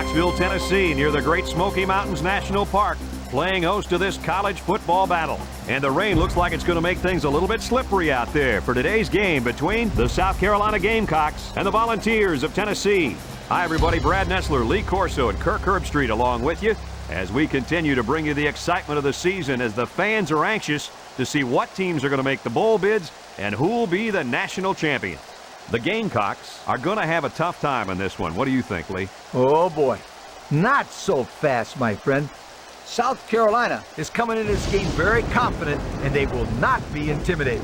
Knoxville, Tennessee, near the Great Smoky Mountains National Park, playing host to this college football battle. And the rain looks like it's going to make things a little bit slippery out there for today's game between the South Carolina Gamecocks and the Volunteers of Tennessee. Hi, everybody. Brad Nessler, Lee Corso, and Kirk Herbstreit along with you as we continue to bring you the excitement of the season as the fans are anxious to see what teams are going to make the bowl bids and who will be the national champion. The Gamecocks are going to have a tough time in this one. What do you think, Lee? Oh, boy. Not so fast, my friend. South Carolina is coming into this game very confident, and they will not be intimidated.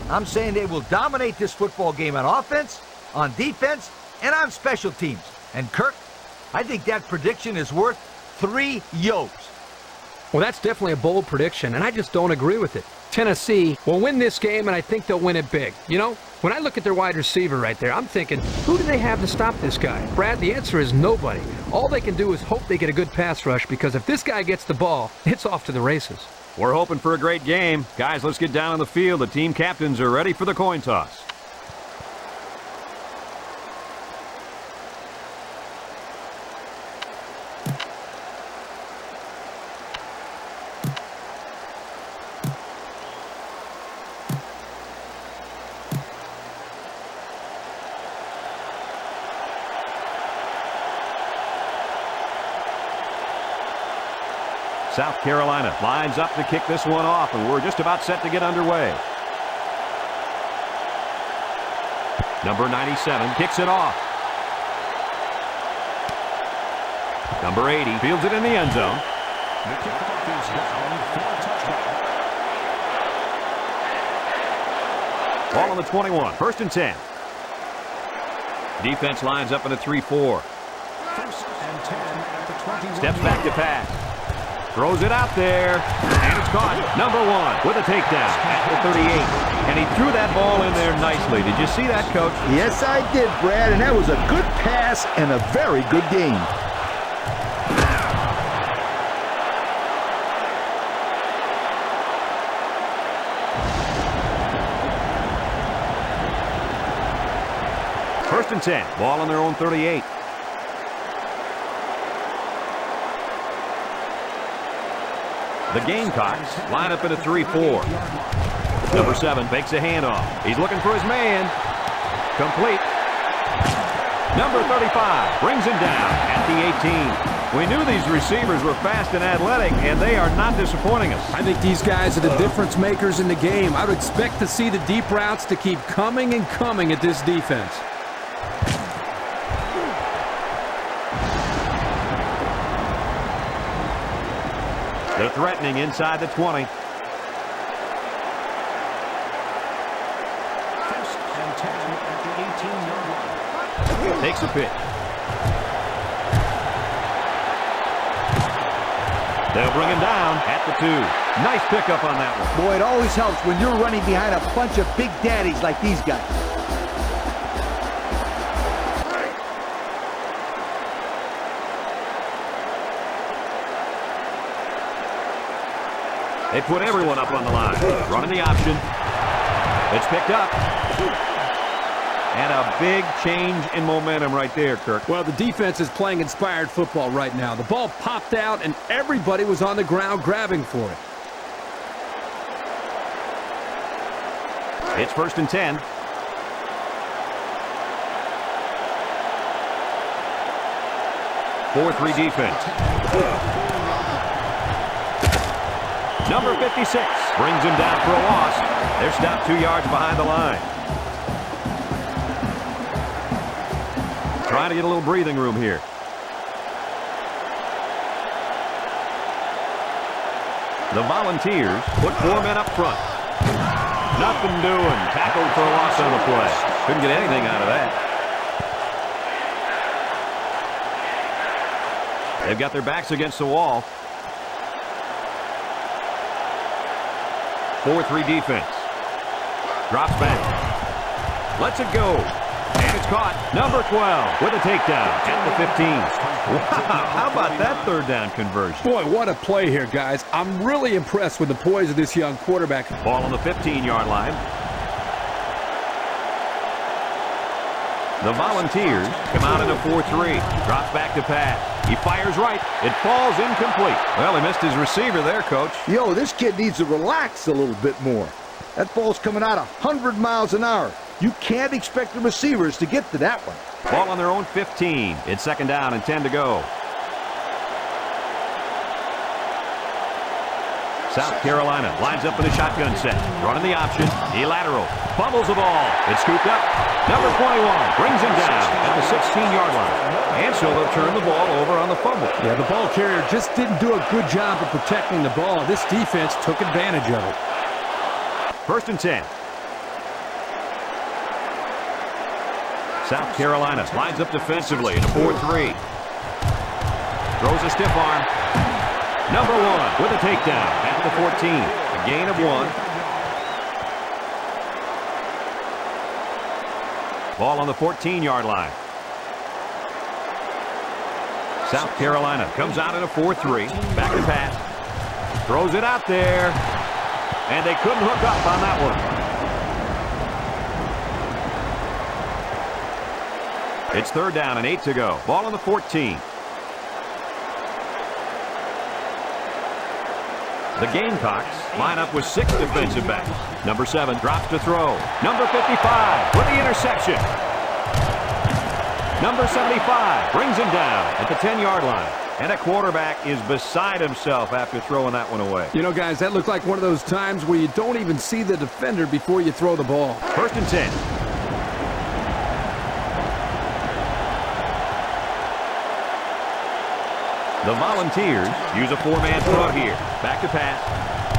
I'm saying they will dominate this football game on offense, on defense, and on special teams. And, Kirk, I think that prediction is worth 3 yokes. Well, that's definitely a bold prediction, and I just don't agree with it. Tennessee will win this game, and I think they'll win it big. You know, when I look at their wide receiver right there, I'm thinking, who do they have to stop this guy? Brad, the answer is nobody. All they can do is hope they get a good pass rush, because if this guy gets the ball, it's off to the races. We're hoping for a great game. Guys, let's get down on the field. The team captains are ready for the coin toss. South Carolina lines up to kick this one off, and we're just about set to get underway. Number 97 kicks it off. Number 80 fields it in the end zone. The kickoff is down for a touchdown. Ball on the 21, 1st and 10. Defense lines up in a 3-4. 1st and 10 at the 21. Steps back to pass. Throws it out there, and it's caught. Number 1 with a takedown at the 38. And he threw that ball in there nicely. Did you see that, Coach? Yes, I did, Brad, and that was a good pass and a very good game. First and 10, ball on their own 38. The Gamecocks line up in a 3-4. Number 7 fakes a handoff. He's looking for his man. Complete. Number 35 brings him down at the 18. We knew these receivers were fast and athletic, and they are not disappointing us. I think these guys are the difference makers in the game. I would expect to see the deep routes to keep coming and coming at this defense. They're threatening inside the 20. 1st and 10 at the 18-yard line. Takes a pitch. They'll bring him down at the 2. Nice pickup on that one. Boy, it always helps when you're running behind a bunch of big daddies like these guys. They put everyone up on the line. Running the option. It's picked up. And a big change in momentum right there, Kirk. Well, the defense is playing inspired football right now. The ball popped out, and everybody was on the ground grabbing for it. It's 1st and 10. Four 3 defense. Number 56 brings him down for a loss. They're stopped 2 yards behind the line. Trying to get a little breathing room here. The Volunteers put 4 men up front. Nothing doing. Tackled for a loss on the play. Couldn't get anything out of that. They've got their backs against the wall. 4-3 defense. Drops back. Lets it go. And it's caught. Number 12 with a takedown at the 15. Wow, how about that 3rd down conversion? Boy, what a play here, guys. I'm really impressed with the poise of this young quarterback. Ball on the 15-yard line. The Volunteers come out in a 4-3. Drops back to pass. He fires right. It falls incomplete. Well, he missed his receiver there, Coach. Yo, this kid needs to relax a little bit more. That ball's coming out 100 miles an hour. You can't expect the receivers to get to that one. Ball on their own 15. It's 2nd down and 10 to go. South Carolina lines up in a shotgun set. Running the option. He lateral. Fumbles the ball. It's scooped up. Number 21 brings him down at the 16-yard line. And so they'll turn the ball over on the fumble. Yeah, the ball carrier just didn't do a good job of protecting the ball. This defense took advantage of it. 1st and 10. South Carolina lines up defensively in a 4-3. Throws a stiff arm. Number 1 with a takedown at the 14. A gain of 1. Ball on the 14-yard line. South Carolina comes out in a 4-3. Back to pass. Throws it out there. And they couldn't hook up on that one. It's 3rd down and 8 to go. Ball on the 14. The Gamecocks line up with 6 defensive backs. Number 7 drops to throw. Number 55 with the interception. Number 75 brings him down at the 10-yard line. And a quarterback is beside himself after throwing that one away. You know, guys, that looked like one of those times where you don't even see the defender before you throw the ball. 1st and 10. The Volunteers use a 4-man front here. Back to pass.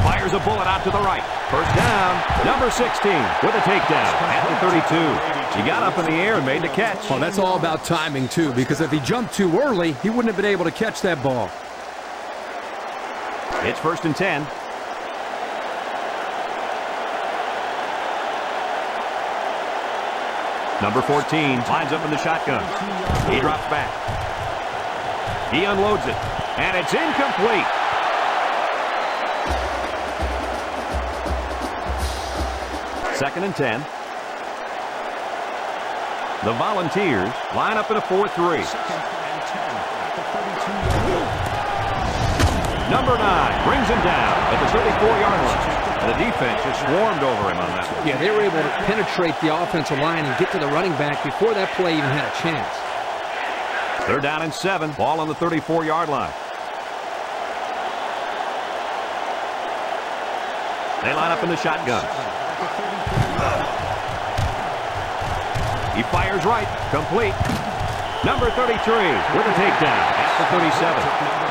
Fires a bullet out to the right. 1st down. Number 16 with a takedown at the 32. He got up in the air and made the catch. Well, that's all about timing, too, because if he jumped too early, he wouldn't have been able to catch that ball. It's 1st and 10. Number 14 lines up in the shotgun. He drops back. He unloads it, and it's incomplete. Second and 10. The Volunteers line up in a 4-3. Number 9 brings him down at the 34-yard line. And the defense just swarmed over him on that one. Yeah, they were able to penetrate the offensive line and get to the running back before that play even had a chance. 3rd down and 7. Ball on the 34-yard line. They line up in the shotgun. He fires right. Complete. Number 33 with a takedown at the 37.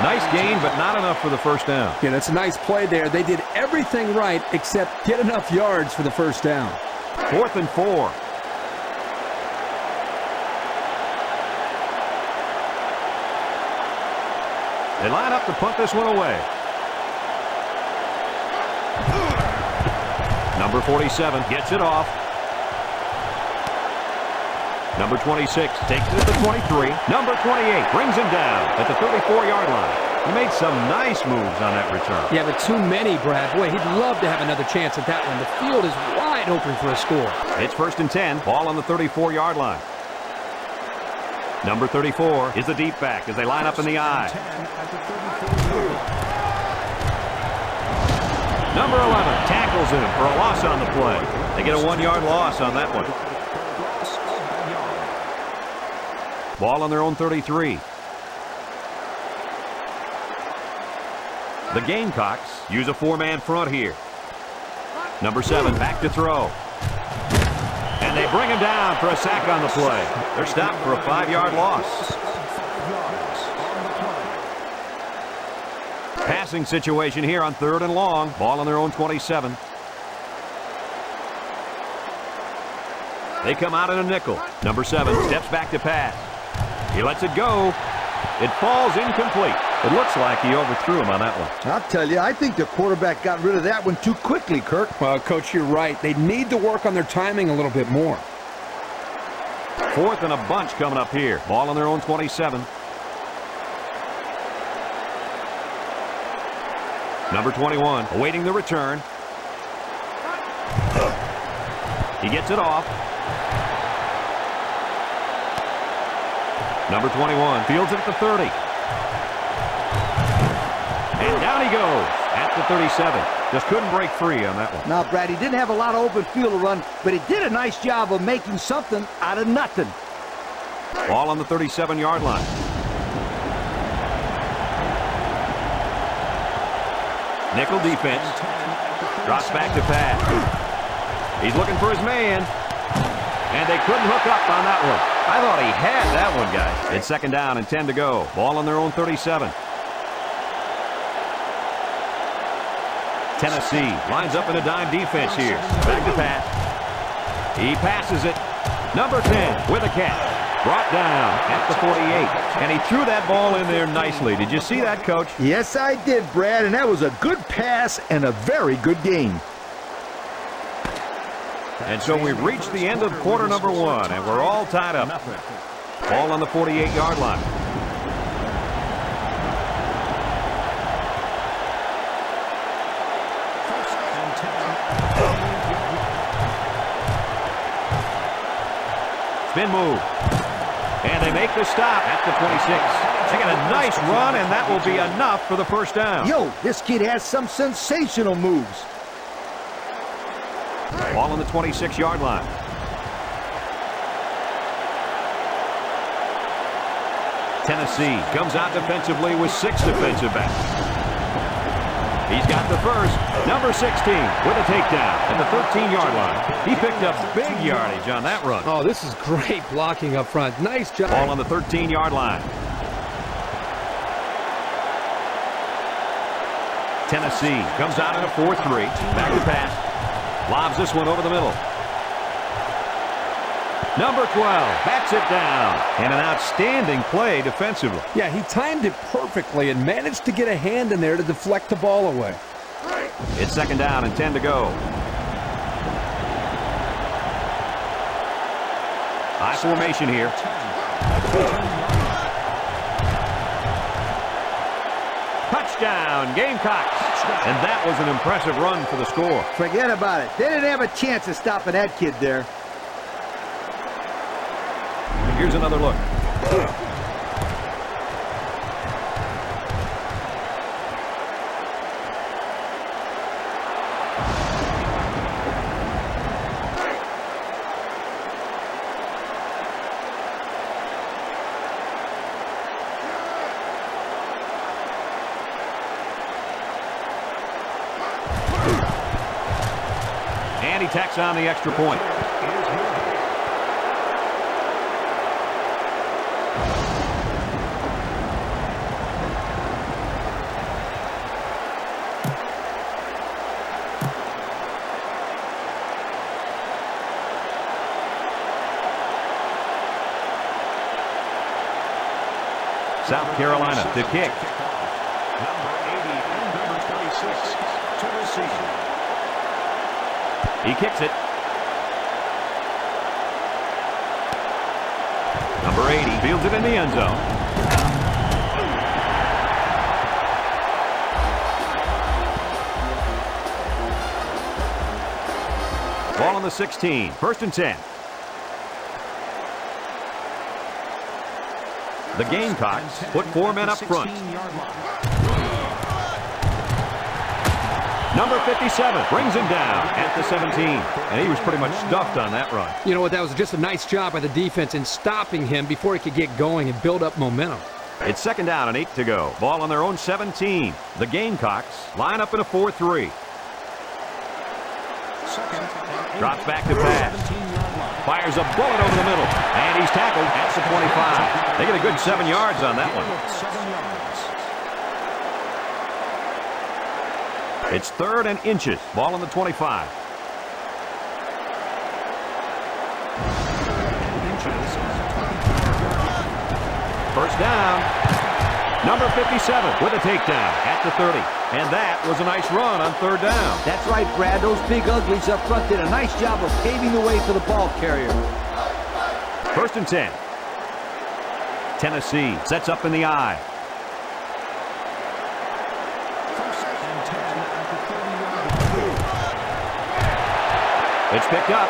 Nice gain, but not enough for the 1st down. Yeah, that's a nice play there. They did everything right except get enough yards for the 1st down. 4th and 4. They line up to punt this one away. Number 47 gets it off. Number 26 takes it at the 23. Number 28 brings him down at the 34-yard line. He made some nice moves on that return. Yeah, but too many, Brad. Boy, he'd love to have another chance at that one. The field is wide open for a score. It's 1st and 10. Ball on the 34-yard line. Number 34 is the deep back as they line up in the I. Number 11 tackles him for a loss on the play. They get a 1-yard loss on that one. Ball on their own 33. The Gamecocks use a 4-man front here. Number 7 back to throw. And they bring him down for a sack on the play. They're stopped for a 5-yard loss. Passing situation here on 3rd and long. Ball on their own 27. They come out in a nickel. Number 7 steps back to pass. He lets it go. It falls incomplete. It looks like he overthrew him on that one. I'll tell you, I think the quarterback got rid of that one too quickly, Kirk. Well, Coach, you're right. They need to work on their timing a little bit more. 4th and a bunch coming up here. Ball on their own 27. Number 21 awaiting the return. He gets it off. Number 21 fields it at the 30. And down he goes at the 37. Just couldn't break free on that one. Now, Brad, he didn't have a lot of open field to run, but he did a nice job of making something out of nothing. Ball on the 37-yard line. Nickel defense. Drops back to pass. He's looking for his man. And they couldn't hook up on that one. I thought he had that one, guys. It's second down and 10 to go. Ball on their own 37. Tennessee lines up in a dime defense here. Back to pass. He passes it. Number 10 with a catch. Brought down at the 48. And he threw that ball in there nicely. Did you see that, Coach? Yes, I did, Brad, and that was a good pass and a very good game. And so we've reached the end of quarter number 1, and we're all tied up. Ball on the 48-yard line. Spin move. And they make the stop at the 26. They got a nice run, and that will be enough for the first down. Yo, this kid has some sensational moves. Ball on the 26-yard line. Tennessee comes out defensively with 6 defensive backs. He's got the first. Number 16 with a takedown at the 13-yard line. He picked up big yardage on that run. Oh, this is great blocking up front. Nice job. Ball on the 13-yard line. Tennessee comes out in a 4-3. Back to pass. Lobs this one over the middle. Number 12 bats it down. And an outstanding play defensively. Yeah, he timed it perfectly and managed to get a hand in there to deflect the ball away. It's second down and 10 to go. High formation here. Touchdown, Gamecocks. And that was an impressive run for the score. Forget about it. They didn't have a chance of stopping that kid there. Here's another look. And he tacks on the extra point. South Carolina to kick. Number 80 and number 26, Tennessee. He kicks it. Number 80 fields it in the end zone. Ball on the 16. First and 10. The Gamecocks put 4 men up front. Number 57 brings him down at the 17. And he was pretty much stuffed on that run. You know what? That was just a nice job by the defense in stopping him before he could get going and build up momentum. It's second down and 8 to go. Ball on their own 17. The Gamecocks line up in a 4-3. Drops back to pass. Fires a bullet over the middle. And he's tackled at the 25. They get a good 7 yards on that one. It's third and inches. Ball on the 25. First down. Number 57 with a takedown at the 30. And that was a nice run on third down. That's right, Brad. Those big uglies up front did a nice job of paving the way for the ball carrier. First and 10. Tennessee sets up in the I. It's picked up.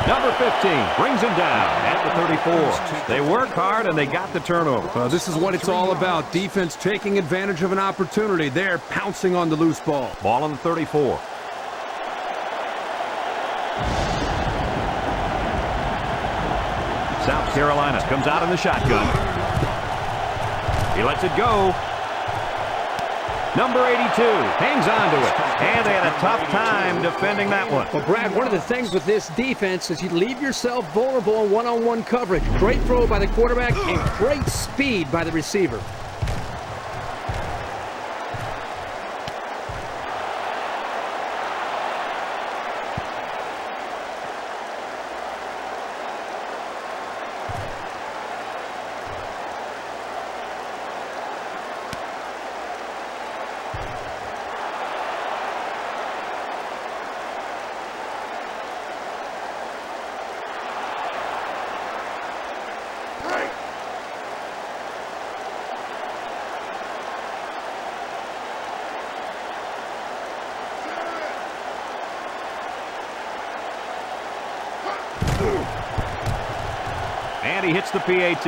Number 15 brings him down at the 34. They work hard and they got the turnover. This is what it's all about. Defense taking advantage of an opportunity. They're pouncing on the loose ball. Ball on the 34. South Carolina comes out in the shotgun. He lets it go. Number 82 hangs on to it. And they had a tough time defending that one. Well, Brad, one of the things with this defense is you leave yourself vulnerable in one-on-one coverage. Great throw by the quarterback and great speed by the receiver. And he hits the PAT.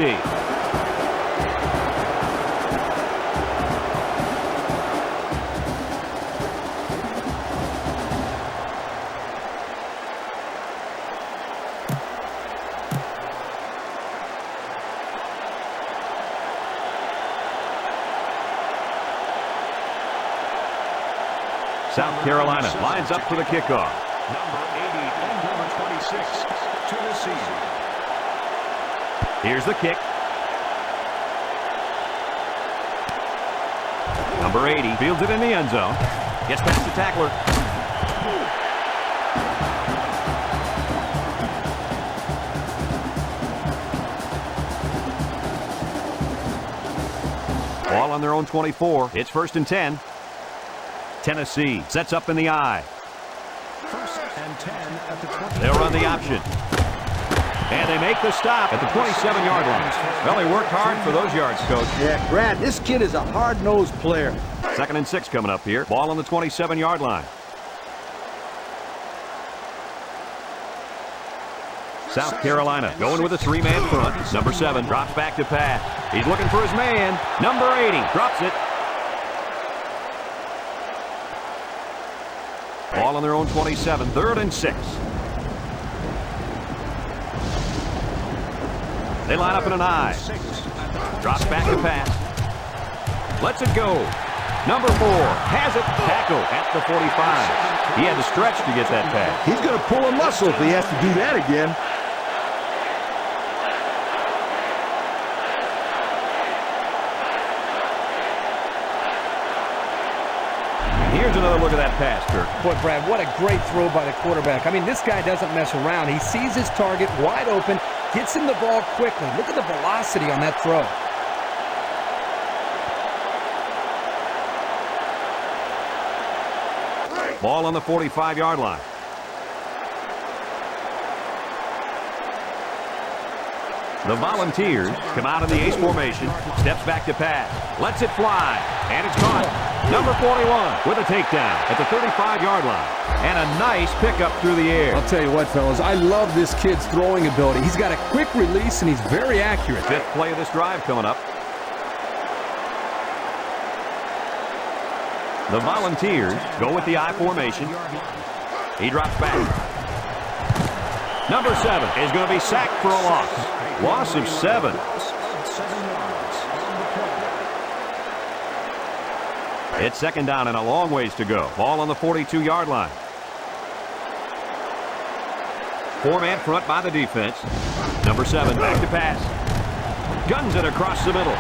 South Carolina lines up for the kickoff. Number 80 and number 26 to receive. Here's the kick. Number 80 fields it in the end zone. Gets past the tackler. Ball on their own 24. It's 1st and 10. Tennessee sets up in the I. 1st and 10 at the 20. They'll run the option. And they make the stop at the 27-yard line. Well, they worked hard for those yards, Coach. Yeah, Brad, this kid is a hard-nosed player. 2nd and 6 coming up here. Ball on the 27-yard line. South Carolina going with a 3-man front. Number 7 drops back to pass. He's looking for his man. Number 80 drops it. Ball on their own 27. 3rd and 6. They line up in an I. Drops back to pass. Lets it go. Number 4 has it. Tackle at the 45. He had to stretch to get that pass. He's going to pull a muscle if he has to do that again. Here's another look at that pass, Kirk. Boy, Brad, what a great throw by the quarterback. I mean, this guy doesn't mess around. He sees his target wide open, gets him the ball quickly. Look at the velocity on that throw. Ball on the 45-yard line. The Volunteers come out in the ace formation. Steps back to pass. Lets it fly. And it's caught. Number 41 with a takedown at the 35-yard line. And a nice pickup through the air. I'll tell you what, fellas, I love this kid's throwing ability. He's got a quick release, and he's very accurate. 5th play of this drive coming up. The Volunteers go with the I formation. He drops back. Number 7 is going to be sacked for a loss. Loss of 7. 7 yards on the play. It's 2nd down and a long ways to go. Ball on the 42-yard line. 4-man front by the defense. Number 7 back to pass. Guns it across the middle.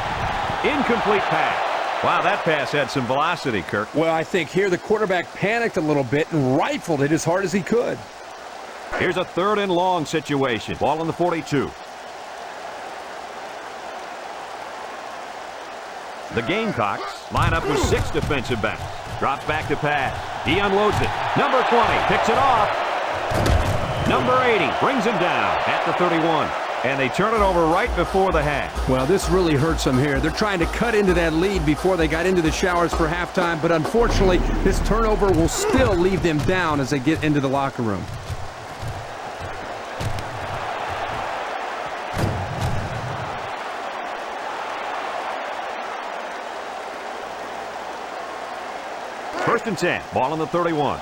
Incomplete pass. Wow, that pass had some velocity, Kirk. Well, I think here the quarterback panicked a little bit and rifled it as hard as he could. Here's a 3rd and long situation. Ball on the 42. The Gamecocks line up with 6 defensive backs. Drops back to pass. He unloads it. Number 20 picks it off. Number 80 brings him down at the 31. And they turn it over right before the half. Well, this really hurts them here. They're trying to cut into that lead before they got into the showers for halftime, but unfortunately, this turnover will still leave them down as they get into the locker room. First and 10. Ball on the 31.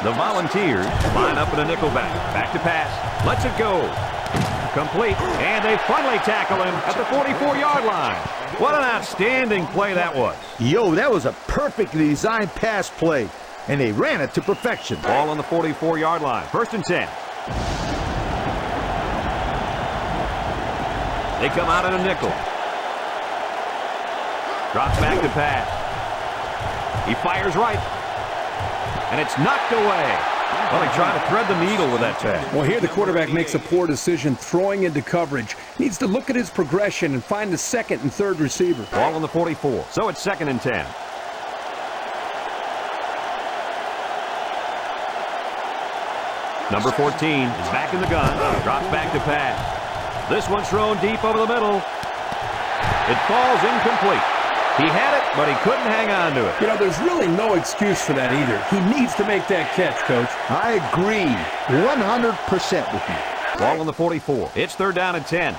The Volunteers line up in a nickel back. Back to pass. Lets it go. Complete. And they finally tackle him at the 44-yard line. What an outstanding play that was. Yo, that was a perfectly designed pass play, and they ran it to perfection. Ball on the 44-yard line. First and 10. They come out in a nickel. Drops back to pass. He fires right. And it's knocked away. Well, he tried to thread the needle with that pass. Well, here the quarterback makes a poor decision throwing into coverage. Needs to look at his progression and find the second and third receiver. Ball on the 44. So it's second and 10. Number 14 is back in the gun. Drops back to pass. This one's thrown deep over the middle. It falls incomplete. He had it, but he couldn't hang on to it. You know, there's really no excuse for that either. He needs to make that catch, Coach. I agree 100% with you. Ball on the 44. It's third down and 10.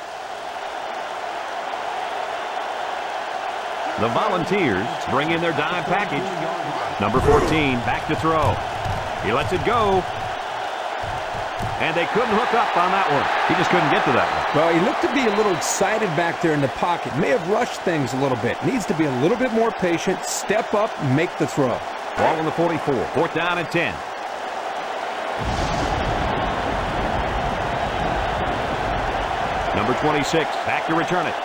The Volunteers bring in their dime package. Number 14 back to throw. He lets it go. And they couldn't hook up on that one. He just couldn't get to that one. Well, he looked to be a little excited back there in the pocket. May have rushed things a little bit. Needs to be a little bit more patient, step up, make the throw. Ball on the 44. Fourth down and 10. Number 26 back to return it.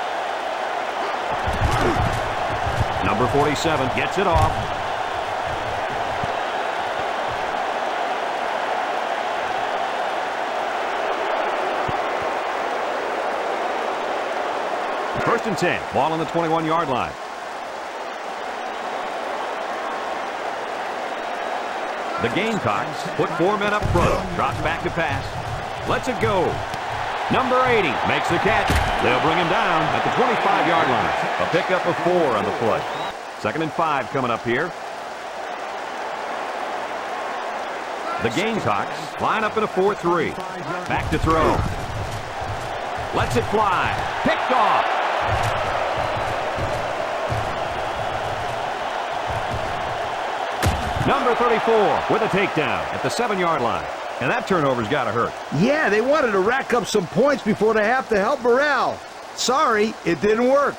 Number 47 gets it off. First and 10. Ball on the 21-yard line. The Gamecocks put 4 men up front. Drops back to pass. Lets it go. Number 80 makes the catch. They'll bring him down at the 25-yard line. A pickup of 4 on the play. Second and 5 coming up here. The Gamecocks line up in a 4-3. Back to throw. Lets it fly. Picked off. Number 34 with a takedown at the 7-yard line. And that turnover's got to hurt. Yeah, they wanted to rack up some points before they have to help morale. Sorry, it didn't work.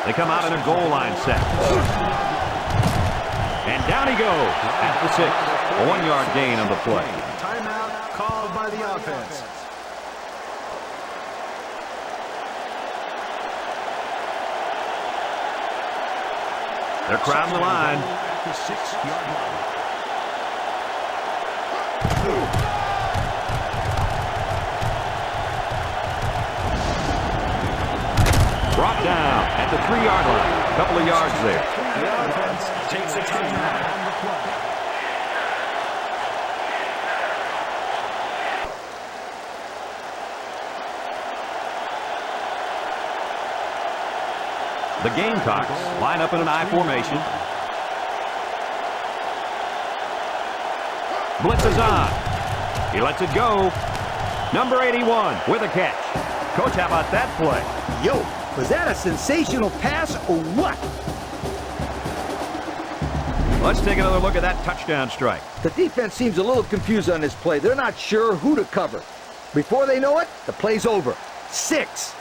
They come out in a goal line set. And down he goes at the 6. A 1-yard gain on the play. Timeout called by the offense. They're crowding the line. The 6-yard line. Brought down at the 3-yard line. A couple of yards there. The offense takes a timeout on the play. The Gamecocks line up in an I formation. Blitz is on. He lets it go. Number 81 with a catch. Coach, how about that play? Yo, was that a sensational pass or what? Let's take another look at that touchdown strike. The defense seems a little confused on this play. They're not sure who to cover. Before they know it, the play's over. 6.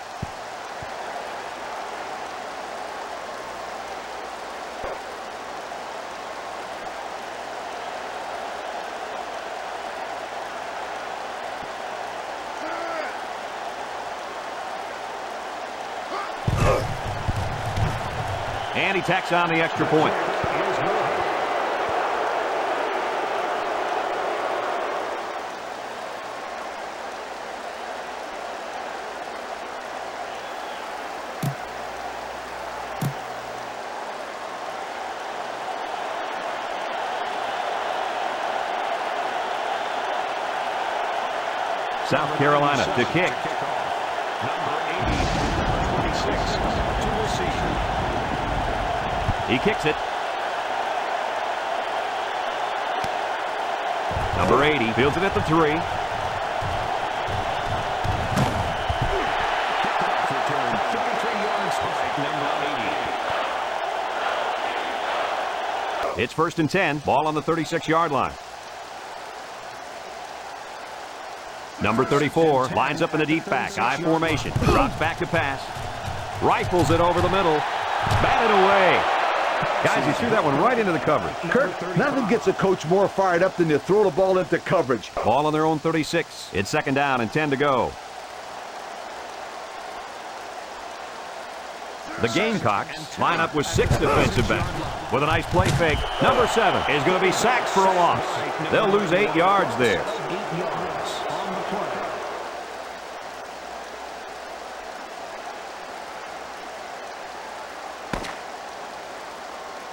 And he tacks on the extra point. South Carolina to kick. Number 26 to receive. He kicks it. Number 80 fields it at the 3. Return 33 yards by number 80. It's 1st and 10. Ball on the 36-yard line. Number 34 lines up in the deep back. I formation. Drops back to pass. Rifles it over the middle. Batted away. Guys, he threw that one right into the coverage. Kurt, nothing gets a coach more fired up than to throw the ball into coverage. Ball on their own 36. It's 2nd down and 10 to go. The Gamecocks line up with 6 defensive backs. With a nice play fake, number 7 is going to be sacked for a loss. They'll lose 8 yards there. 8 yards on the play.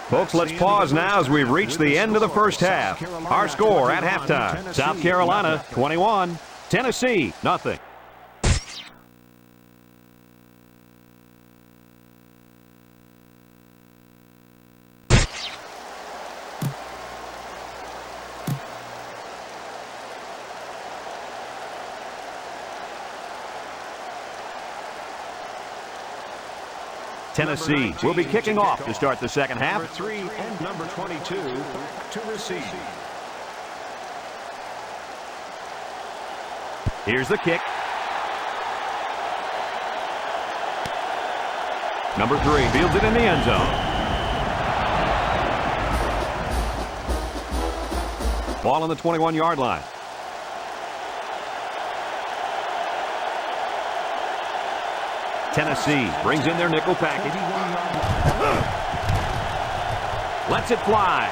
Folks, let's pause now as we've reached the end of the first half. Our score at halftime, South Carolina 21, Tennessee nothing. Tennessee will be kicking off to start the second half. Number 3 and number 22 back to receive. Here's the kick. Number 3 fields it in the end zone. Ball on the 21-yard line. Tennessee brings in their nickel package. Lets it fly.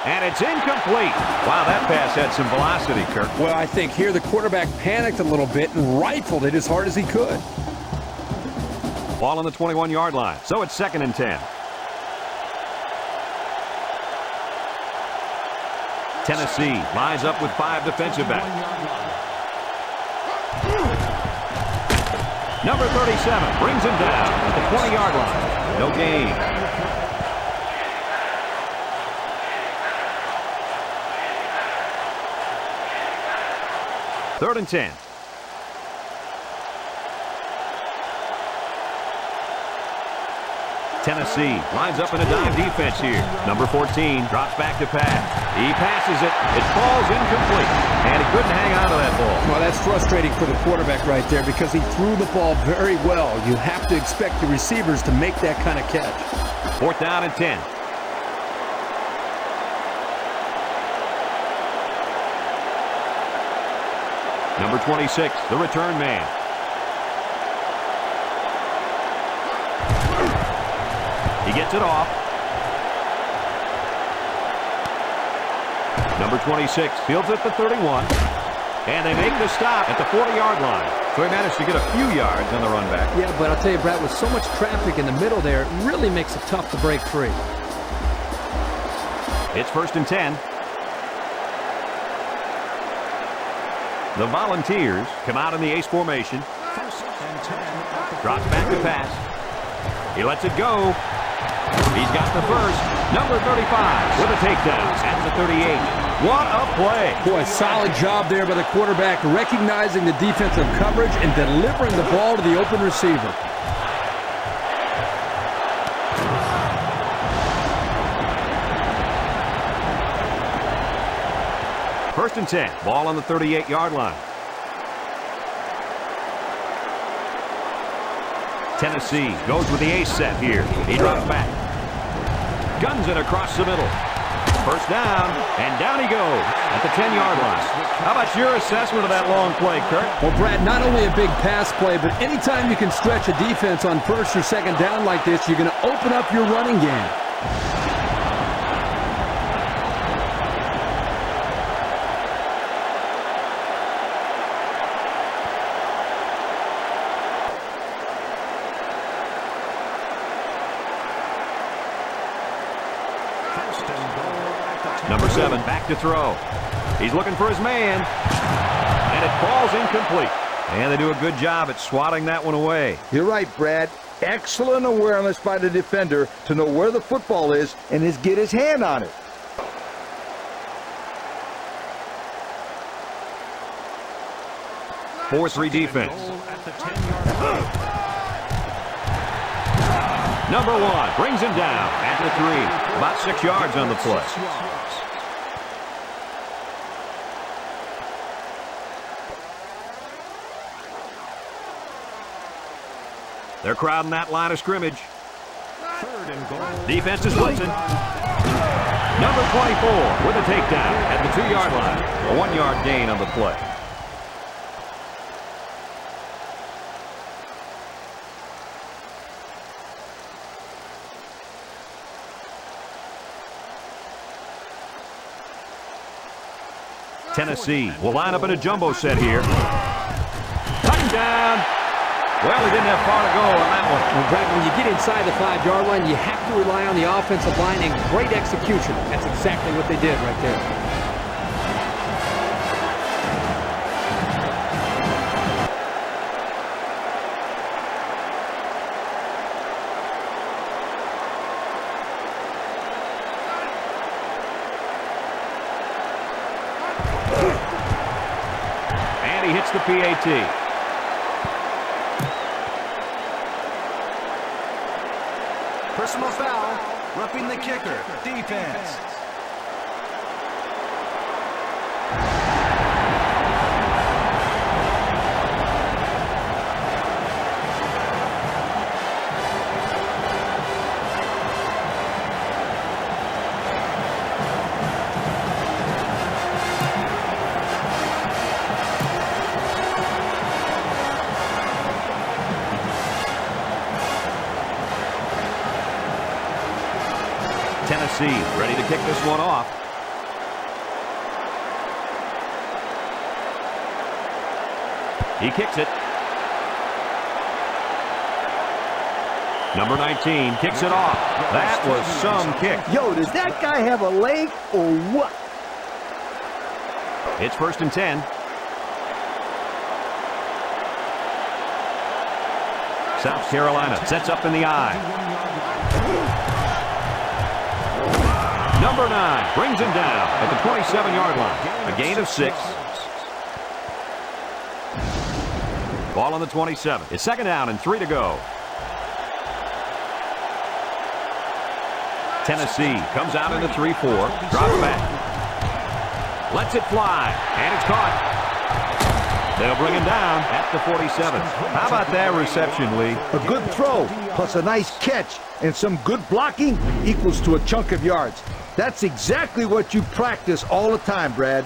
And it's incomplete. Wow, that pass had some velocity, Kirk. Well, I think here the quarterback panicked a little bit and rifled it as hard as he could. Ball on the 21-yard line. So it's 2nd and 10. Tennessee lines up with 5 defensive backs. Number 37 brings him down at the 20-yard line. No gain. Third and 10. Tennessee lines up in a dime defense here. Number 14 drops back to pass. He passes it. It falls incomplete. And he couldn't hang on to that ball. Well, that's frustrating for the quarterback right there because he threw the ball very well. You have to expect the receivers to make that kind of catch. 4th down and 10. Number 26, the return man. He gets it off. Number 26 fields at the 31. And they make the stop at the 40-yard line. So he managed to get a few yards on the run back. Yeah, but I'll tell you, Brad, with so much traffic in the middle there, it really makes it tough to break free. It's 1st and 10. The Volunteers come out in the ace formation. 1st and 10. Drops back to pass. He lets it go. He's got the first. Number 35 with a takedown at the 38. What a play. Boy, solid job there by the quarterback, recognizing the defensive coverage and delivering the ball to the open receiver. First and 10. Ball on the 38-yard line. Tennessee goes with the ace set here. He drops back. Guns it across the middle. First down, and down he goes at the 10-yard line. How about your assessment of that long play, Kirk? Well, Brad, not only a big pass play, but anytime you can stretch a defense on 1st or 2nd down like this, you're going to open up your running game. Number 7 back to throw. He's looking for his man. And it falls incomplete. And they do a good job at swatting that one away. You're right, Brad. Excellent awareness by the defender to know where the football is and get his hand on it. 4-3 defense. At the 10-yard line. Number 1 brings him down at the 3. About 6 yards on the play. 6 yards. They're crowding that line of scrimmage. 3rd and goal. Defense is blitzing. Number 24 with a takedown at the 2-yard line. A 1-yard gain on the play. Tennessee will line up in a jumbo set here. Touchdown! Well, he didn't have far to go on that one. Well, Brad, when you get inside the 5-yard line, you have to rely on the offensive line and great execution. That's exactly what they did right there. And he hits the PAT. Personal foul, roughing the kicker, defense. Tennessee ready to kick this one off. He kicks it. Number 19 kicks it off. That was some kick. Yo, does that guy have a leg or what? It's 1st and 10. South Carolina sets up in the eye. Number 9 brings him down at the 27-yard line. A gain of 6. Ball on the 27. It's 2nd down and 3 to go. Tennessee comes out in the 3-4. Drops back. Lets it fly. And it's caught. They'll bring him down at the 47. How about that reception, Lee? A good throw, plus a nice catch, and some good blocking equals to a chunk of yards. That's exactly what you practice all the time, Brad.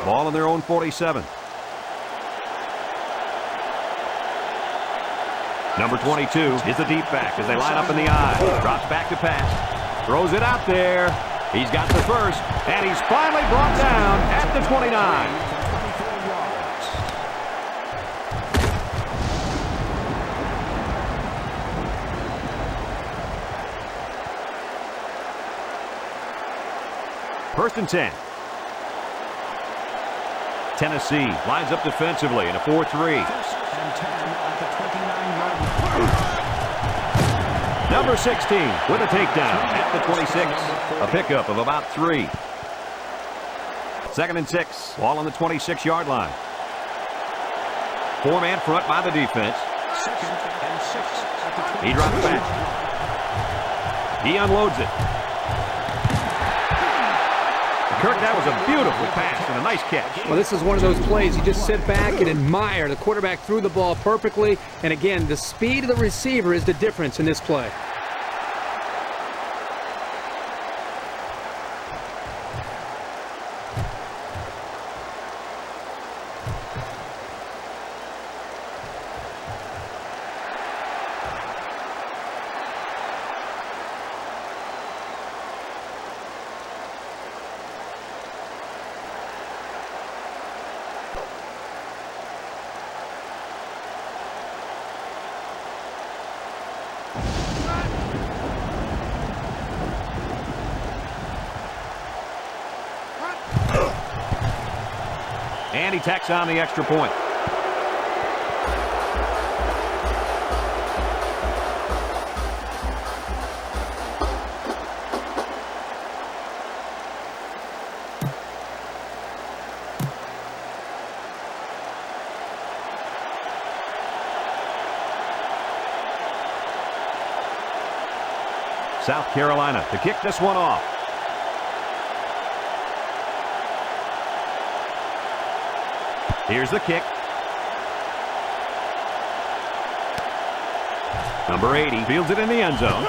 Ball on their own 47. Number 22 is the deep back as they line up in the eye. Drops back to pass. Throws it out there. He's got the first, and he's finally brought down at the 29. 24 yards. First and 10. Tennessee lines up defensively in a 4-3. 1st and 10 at the 29-yard line. Number 16 with a takedown at the 26. A pickup of about 3. 2nd and 6. Ball on the 26-yard line. 4-man front by the defense. 2nd and 6 at the 20. He drops back. He unloads it. Kirk, that was a beautiful pass and a nice catch. Well, this is one of those plays you just sit back and admire. The quarterback threw the ball perfectly, and again, the speed of the receiver is the difference in this play. And he tacks on the extra point. South Carolina to kick this one off. Here's the kick. Number 80 fields it in the end zone.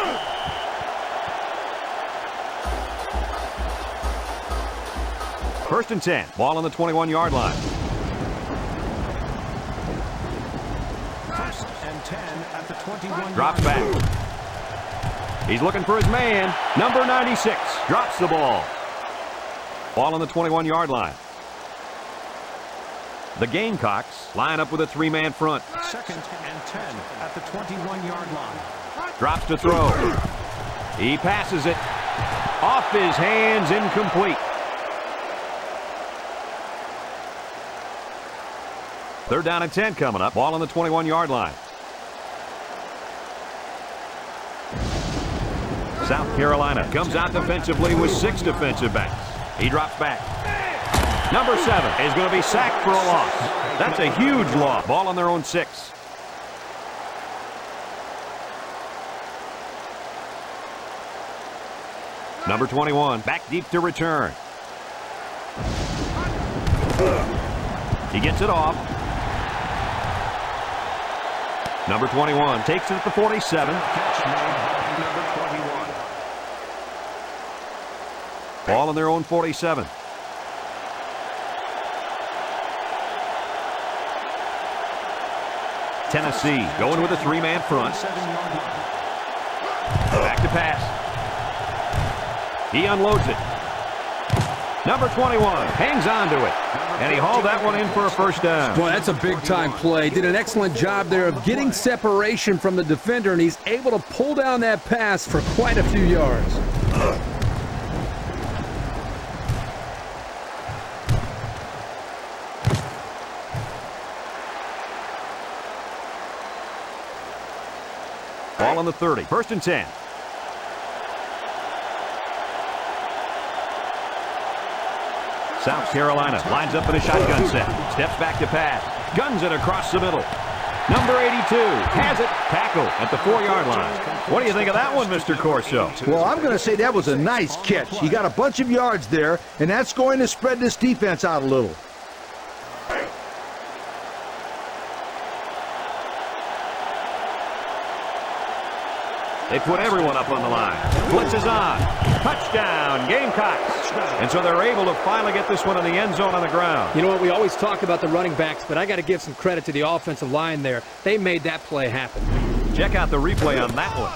First and 10. Ball on the 21-yard line. First and 10 at the 21. Drops back. He's looking for his man. Number 96 drops the ball. Ball on the 21-yard line. The Gamecocks line up with a three-man front. Second and 10 at the 21-yard line. Drops to throw. He passes it. Off his hands, incomplete. Third down and 10 coming up. Ball on the 21-yard line. South Carolina comes out defensively with 6 defensive backs. He drops back. Number 7 is going to be sacked for a loss. That's a huge loss. Ball on their own 6. Number 21 back deep to return. He gets it off. Number 21 takes it at the 47. Catch made by number 21. Ball on their own 47. Tennessee going with a three-man front. 7-yard line. Back to pass. He unloads it. Number 21 hangs on to it. And he hauled that one in for a first down. Boy, that's a big-time play. Did an excellent job there of getting separation from the defender, and he's able to pull down that pass for quite a few yards. Ball on the 30. First and 10. South Carolina lines up in a shotgun set. Steps back to pass. Guns it across the middle. Number 82 has it. Tackle at the 4-yard line. What do you think of that one, Mr. Corso? Well, I'm going to say that was a nice catch. He got a bunch of yards there, and that's going to spread this defense out a little. They put everyone up on the line. Blitz is on. Touchdown, Gamecocks. And so they're able to finally get this one in the end zone on the ground. You know what, we always talk about the running backs, but I got to give some credit to the offensive line there. They made that play happen. Check out the replay on that one.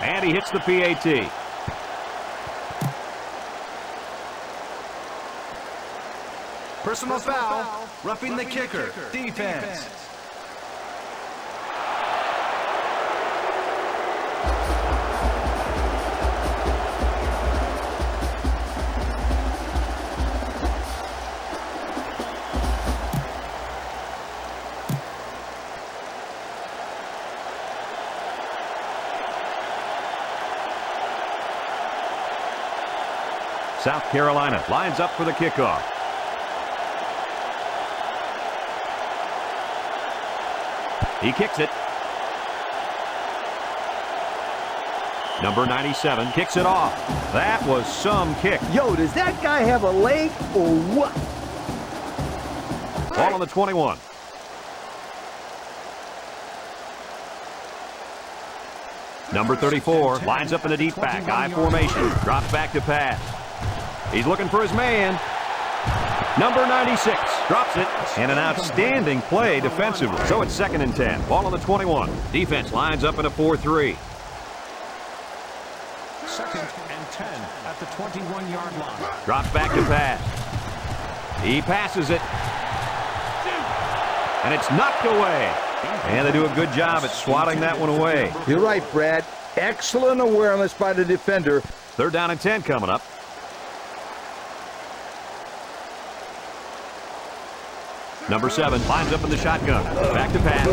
And he hits the PAT. Personal foul. Roughing the kicker. Defense. South Carolina lines up for the kickoff. He kicks it. Number 97 kicks it off. That was some kick. Yo, does that guy have a leg or what? Ball on the 21. Number 34 lines up in the deep back, I formation. Drops back to pass. He's looking for his man. Number 96 drops it. And an outstanding play defensively. So it's second and 10. Ball on the 21. Defense lines up in a 4-3. Second and 10 at the 21-yard line. Drops back to pass. He passes it. And it's knocked away. And they do a good job at swatting that one away. You're right, Brad. Excellent awareness by the defender. Third down and 10 coming up. Number 7 lines up in the shotgun. Back to pass.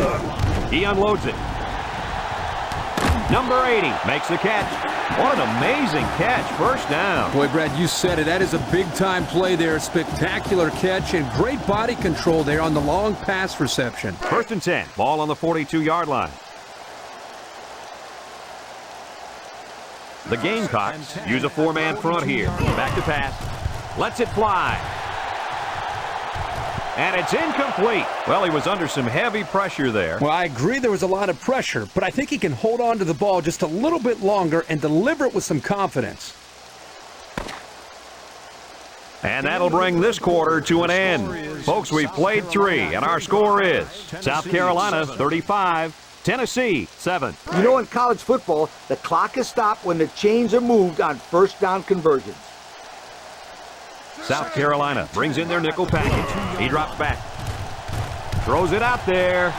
He unloads it. Number 80 makes the catch. What an amazing catch. First down. Boy, Brad, you said it. That is a big-time play there. Spectacular catch and great body control there on the long pass reception. First and 10. Ball on the 42-yard line. The Gamecocks use a four-man front here. Back to pass. Lets it fly. And it's incomplete. Well, he was under some heavy pressure there. Well, I agree there was a lot of pressure, but I think he can hold on to the ball just a little bit longer and deliver it with some confidence. And that'll bring this quarter to an end. Folks, we've played 3, and our score is South Carolina 35, Tennessee 7. You know, in college football, the clock is stopped when the chains are moved on first down conversions. South Carolina brings in their nickel package. He drops back. Throws it out there.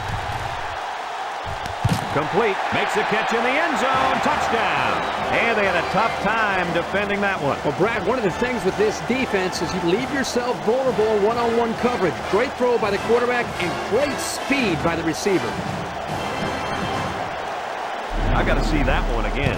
Complete. Makes the catch in the end zone. Touchdown. And they had a tough time defending that one. Well, Brad, one of the things with this defense is you leave yourself vulnerable in one-on-one coverage. Great throw by the quarterback and great speed by the receiver. I got to see that one again.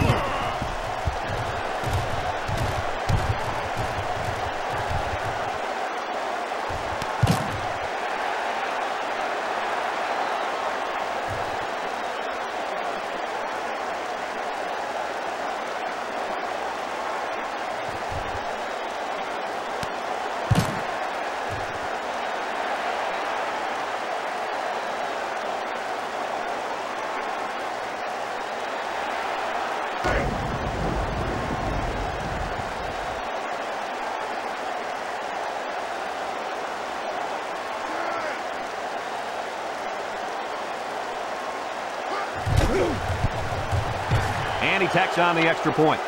And he tacks on the extra point.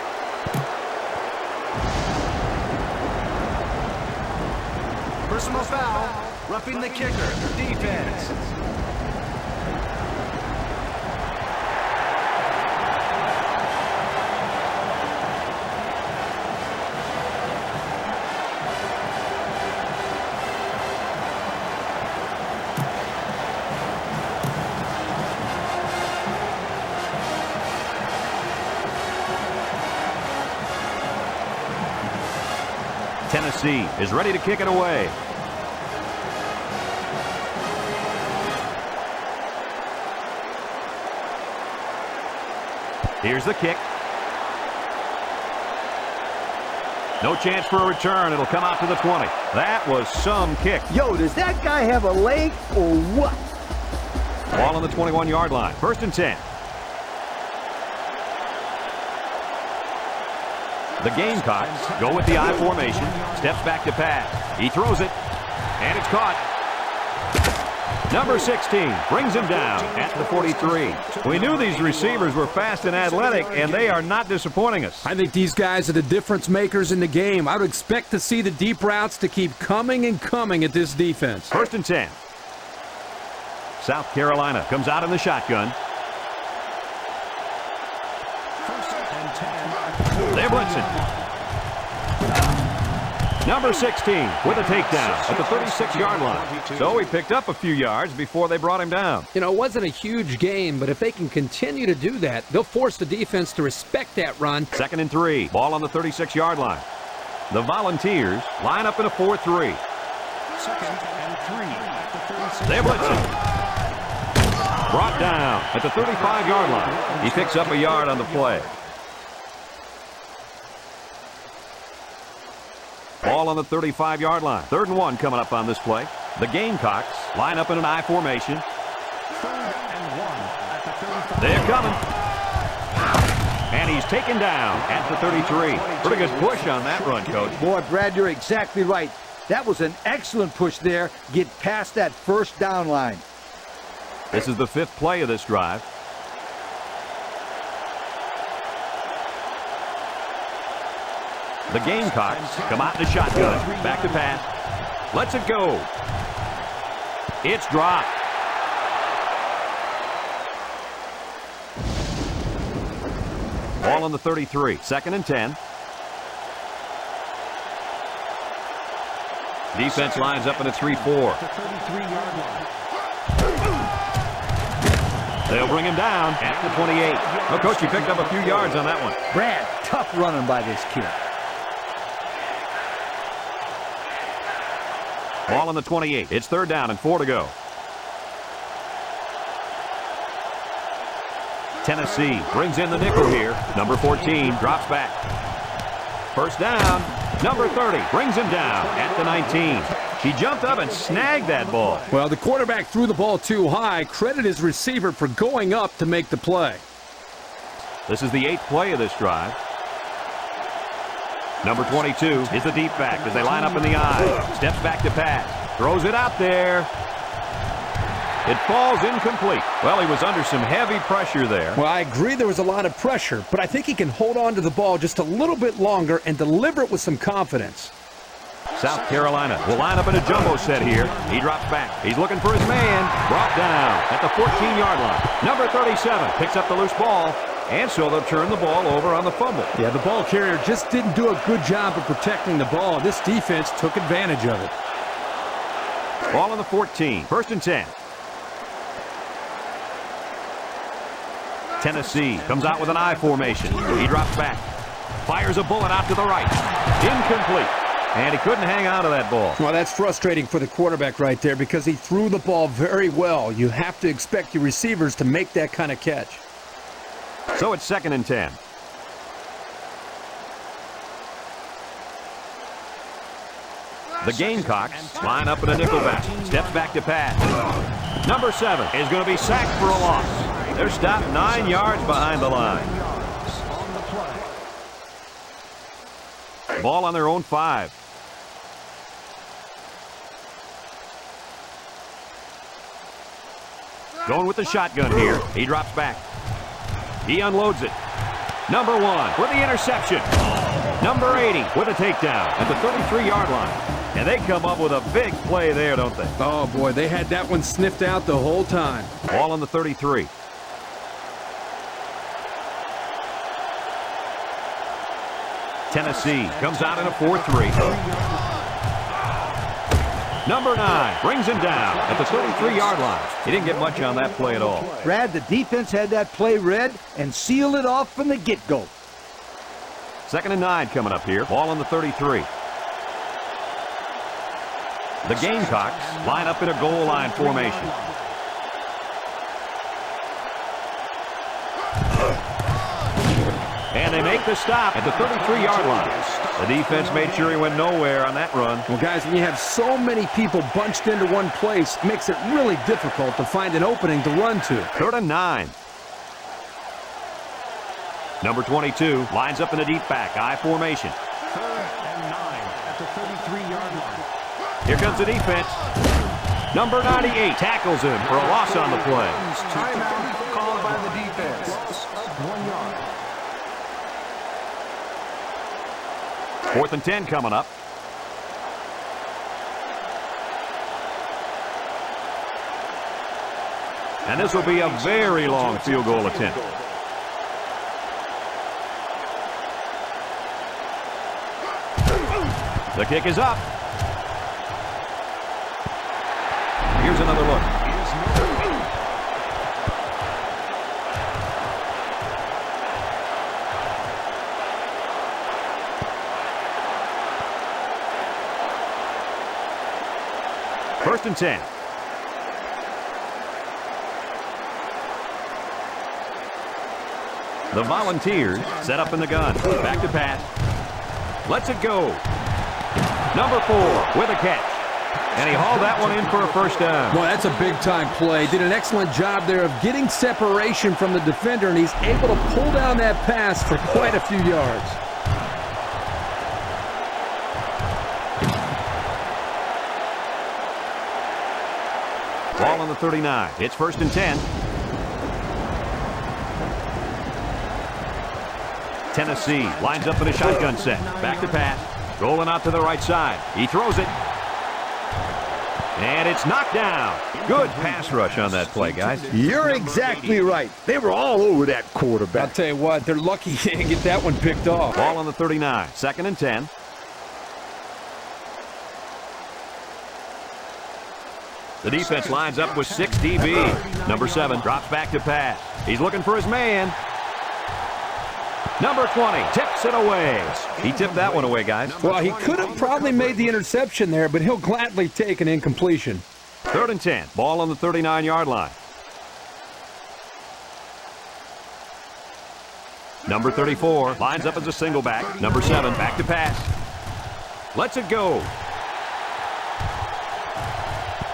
Personal foul. Roughing the kicker. Defense. Tennessee is ready to kick it away. Here's the kick. No chance for a return. It'll come out to the 20. That was some kick. Yo, does that guy have a leg or what? Ball on the 21-yard line. First and 10. The Gamecocks go with the I formation. Steps back to pass. He throws it. And it's caught. Number 16 brings him down at the 43. We knew these receivers were fast and athletic, and they are not disappointing us. I think these guys are the difference makers in the game. I would expect to see the deep routes to keep coming and coming at this defense. First and 10. South Carolina comes out in the shotgun. They're blitzing. Number 16 with a takedown at the 36-yard line. So he picked up a few yards before they brought him down. You know, it wasn't a huge game, but if they can continue to do that, they'll force the defense to respect that run. Second and 3. Ball on the 36-yard line. The Volunteers line up in a 4-3. Second and 3 at the 36. They're blitzing. Brought down at the 35-yard line. He picks up a yard on the play. Ball on the 35-yard line. 3rd and 1 coming up on this play. The Gamecocks line up in an I formation. 3rd and 1 at the 35. They're coming. And he's taken down at the 33. Pretty good push on that run, Coach. Boy, Brad, you're exactly right. That was an excellent push there. Get past that first down line. This is the 5th play of this drive. The Gamecocks come out in the shotgun. Back to pass. Lets it go. It's dropped. Ball on the 33. 2nd and 10. Defense lines up in a 3-4. They'll bring him down at the 28. Well, Coach, he picked up a few yards on that one. Brad, tough running by this kid. Ball on the 28. It's 3rd down and 4 to go. Tennessee brings in the nickel here. Number 14 drops back. 1st down. Number 30 brings him down at the 19. He jumped up and snagged that ball. Well, the quarterback threw the ball too high. Credit his receiver for going up to make the play. This is the 8th play of this drive. Number 22 is the deep back as they line up in the I. Steps back to pass. Throws it out there. It falls incomplete. Well, he was under some heavy pressure there. Well, I agree there was a lot of pressure, but I think he can hold on to the ball just a little bit longer and deliver it with some confidence. South Carolina will line up in a jumbo set here. He drops back. He's looking for his man. Brought down at the 14-yard line. Number 37 picks up the loose ball, and so they'll turn the ball over on the fumble. Yeah, the ball carrier just didn't do a good job of protecting the ball. This defense took advantage of it. Ball on the 14. 1st and 10. Tennessee comes out with an I formation. He drops back. Fires a bullet out to the right. Incomplete. And he couldn't hang on to that ball. Well, that's frustrating for the quarterback right there because he threw the ball very well. You have to expect your receivers to make that kind of catch. So it's 2nd and 10. The Gamecocks line up in a nickelback. Steps back to pass. Number 7 is going to be sacked for a loss. They're stopped 9 yards behind the line. Ball on their own 5. Going with the shotgun here. He drops back. He unloads it. Number 1 with the interception. Number 80 with a takedown at the 33-yard line. And they come up with a big play there, don't they? Oh, boy, they had that one sniffed out the whole time. Ball on the 33. Tennessee comes out in a 4-3. Number 9 brings him down at the 33-yard line. He didn't get much on that play at all. Brad, the defense had that play read and sealed it off from the get-go. 2nd and 9 coming up here. Ball on the 33. The Gamecocks line up in a goal line formation. And they make the stop at the 33-yard line. The defense made sure he went nowhere on that run. Well, guys, when you have so many people bunched into one place, it makes it really difficult to find an opening to run to. 3rd and 9. Number 22 lines up in a deep back, I formation. 3rd and 9 at the 33-yard line. Here comes the defense. Number 98 tackles him for a loss on the play. Timeout called by the defense. 1 yard. 4th and 10 coming up. And this will be a very long field goal attempt. The kick is up. Here's another look. First and 10. The Volunteers set up in the gun. Back to pass. Lets it go. Number 4 with a catch. And he hauled that one in for a first down. Well, that's a big-time play. Did an excellent job there of getting separation from the defender, and he's able to pull down that pass for quite a few yards. Ball on the 39. It's 1st and 10. Tennessee lines up in a shotgun set. Back to pass. Rolling out to the right side. He throws it. And it's knocked down. Good pass rush on that play, guys. You're exactly right. They were all over that I'll quarterback. tell you what, they're lucky they didn't get that one picked off. Ball on the 39. 2nd and 10. The defense lines up with 6 DB. Number 7 drops back to pass. He's looking for his man. Number 20 tips it away. He tipped that one away, guys. Well, he could have probably made the interception there, but he'll gladly take an incompletion. 3rd and 10. Ball on the 39-yard line. Number 34 lines up as a single back. Number 7 back to pass. Lets it go.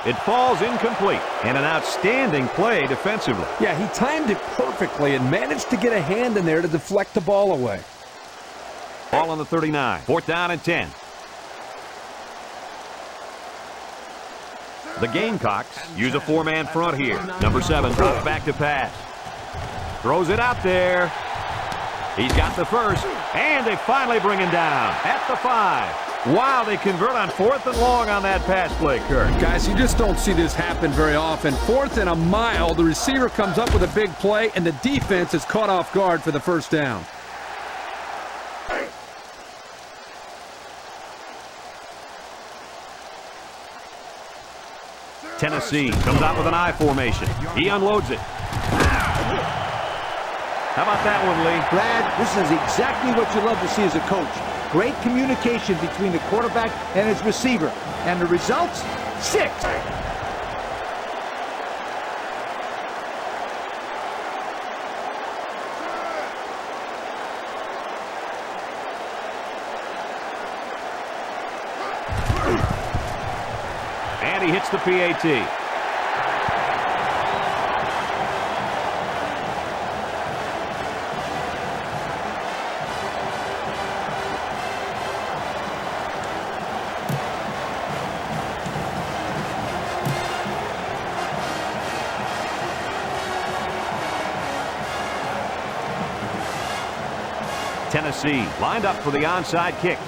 It falls incomplete, and an outstanding play defensively. Yeah, he timed it perfectly and managed to get a hand in there to deflect the ball away. Ball on the 39. 4th down and 10. The Gamecocks use a 4-man front here. Number 7 drops back to pass. Throws it out there. He's got the first, and they finally bring him down at the 5. Wow, they convert on 4th and long on that pass play, Kirk. Guys, you just don't see this happen very often. 4th and a mile, the receiver comes up with a big play, and the defense is caught off guard for the first down. Tennessee comes out with an I formation. He unloads it. How about that one, Lee? Brad, this is exactly what you love to see as a coach. Great communication between the quarterback and his receiver. And the results? 6. And he hits the PAT. Tennessee lined up for the onside kick.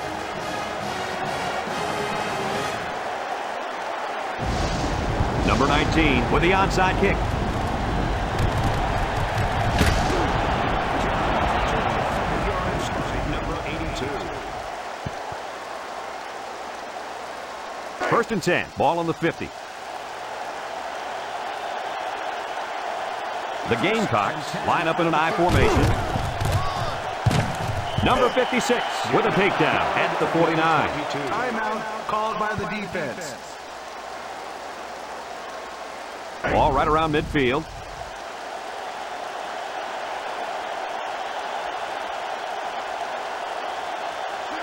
Number 19 with the onside kick. Number 82. 1st and 10. Ball on the 50. The Gamecocks line up in an I formation. Number 56 with a takedown at the 49. Timeout called by the defense. Ball right around midfield.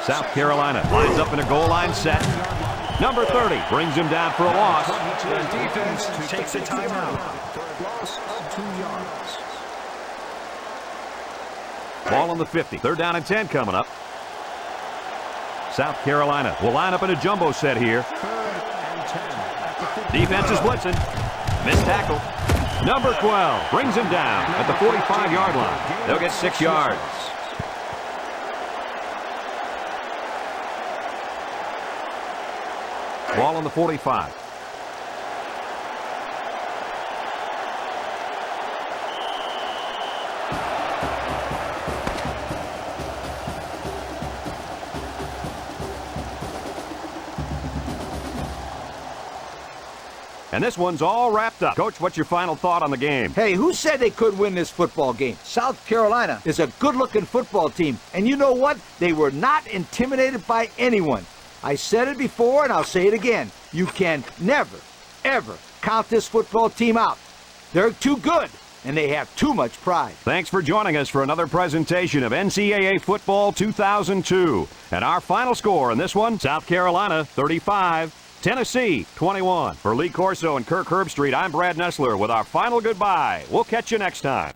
South Carolina lines up in a goal line set. Number 30 brings him down for a loss. The defense takes a timeout for a loss of 2 yards. Ball on the 50. 3rd down and 10 coming up. South Carolina will line up in a jumbo set here. 3rd and 10. Defense is blitzing. Missed tackle. Number 12 brings him down at the 45-yard line. They'll get 6 yards. Ball on the 45. And this one's all wrapped up. Coach, what's your final thought on the game? Hey, who said they could win this football game? South Carolina is a good-looking football team. And you know what? They were not intimidated by anyone. I said it before, and I'll say it again. You can never, ever count this football team out. They're too good, and they have too much pride. Thanks for joining us for another presentation of NCAA Football 2002. And our final score in this one, South Carolina 35, Tennessee 21. For Lee Corso and Kirk Herbstreit, I'm Brad Nessler with our final goodbye. We'll catch you next time.